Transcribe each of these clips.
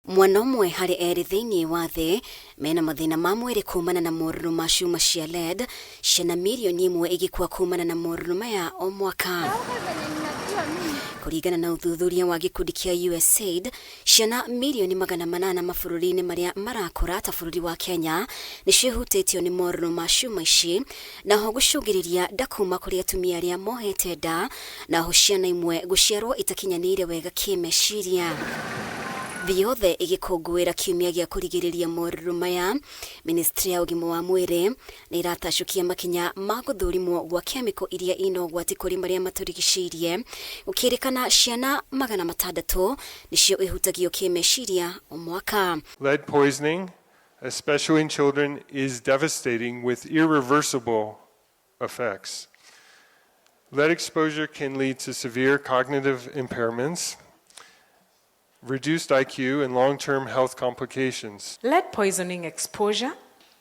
Mwana ũmwe harĩ erĩ thĩinĩ wa thĩ mena mathĩna ma mwĩrĩ kumana na moruru ma cuma cia lead. Ciana mirioni ĩmwe igĩkua kumana na moruru maya o mwaka. Kũringana na ũthuthuria wa gĩkundi kĩa USAID, ciana mirioni 800 mabũrũri-inĩ marĩa marakũra ta bũrũri wa Kenya nĩ ciĩhutĩtio nĩ moruru ma cuma ici, naho gũcũngĩrĩria nda kuma kũrĩ atumia arĩa mohete nda, naho ciana imwe gũciarwo itakinyanĩire wega kĩmeciria. THII YOTHE IGIKUNGUIRA KIUMIA gĩa kũrigĩrĩria moruru maya. MINISTRI ya ũgima wa mwĩrĩ nĩ ĩratacũkia makinya ma gũthũrimwo gwa kemiko iria ina ũgwati kũrĩ marĩa matũrigicĩirie, gũkĩrĩkana ciana 600 nĩcio ihutagio kĩmeciria o mwaka. Lead poisoning, especially in children, is devastating with irreversible effects. Lead exposure can lead to severe cognitive impairments, reduced IQ, and long-term health complications. Lead poisoning exposure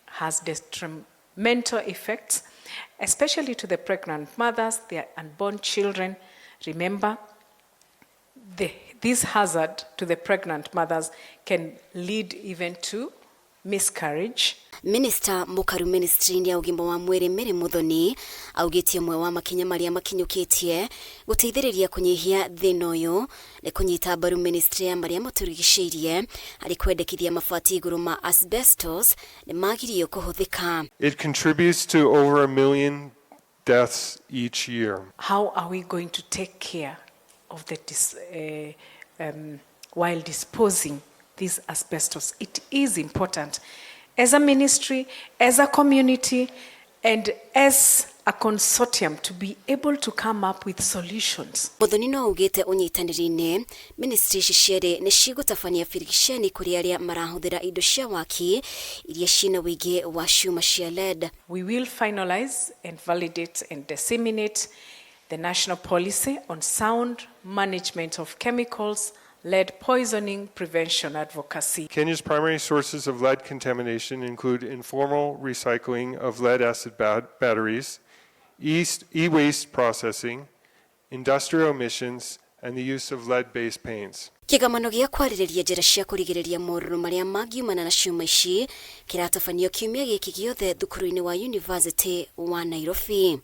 has detrimental effects, especially to the pregnant mothers, their unborn children. Remember, this hazard to the pregnant mothers can lead even to miscarriage. Minister Mukaru Ministry ya ũgima wa mwĩrĩ Mary Muthoni augĩtie mwe wa makinya marĩa makinyũkĩtie gũteithĩrĩria kũnyihia thĩna ũyũ nĩ kũnyita mbaru ministry ya marĩa matũrigicĩirie harĩ kwendekithia mabati igũrũ ma asbestos nĩ magirio kũhũthĩka. It contributes to over 1 million deaths each year. How are we going to take care of while disposing this asbestos? It is important as a ministry, as a community, and as a consortium to be able to come up with solutions. Muthoni no ugĩte ũnyitanĩri-inĩ ministry ici cierĩ nĩ cigũtabania birigiceni kũrĩ arĩa marahũthĩra indo cia waki iria ciĩna wĩingĩ wa cuma cia lead. We will finalize and validate and disseminate the national policy on sound management of chemicals, lead poisoning prevention advocacy. Kenya's primary sources of lead contamination include informal recycling of lead acid batteries, e-waste processing, industrial emissions, and the use of lead-based paints. Kĩgomano gĩa kwarĩrĩria njĩra cia kũrigĩrĩria moruru marĩa mangiumana na cuma ici kĩratabanio kiumia gĩkĩ gĩothe thukuru-inĩ wa University wa Nairobi.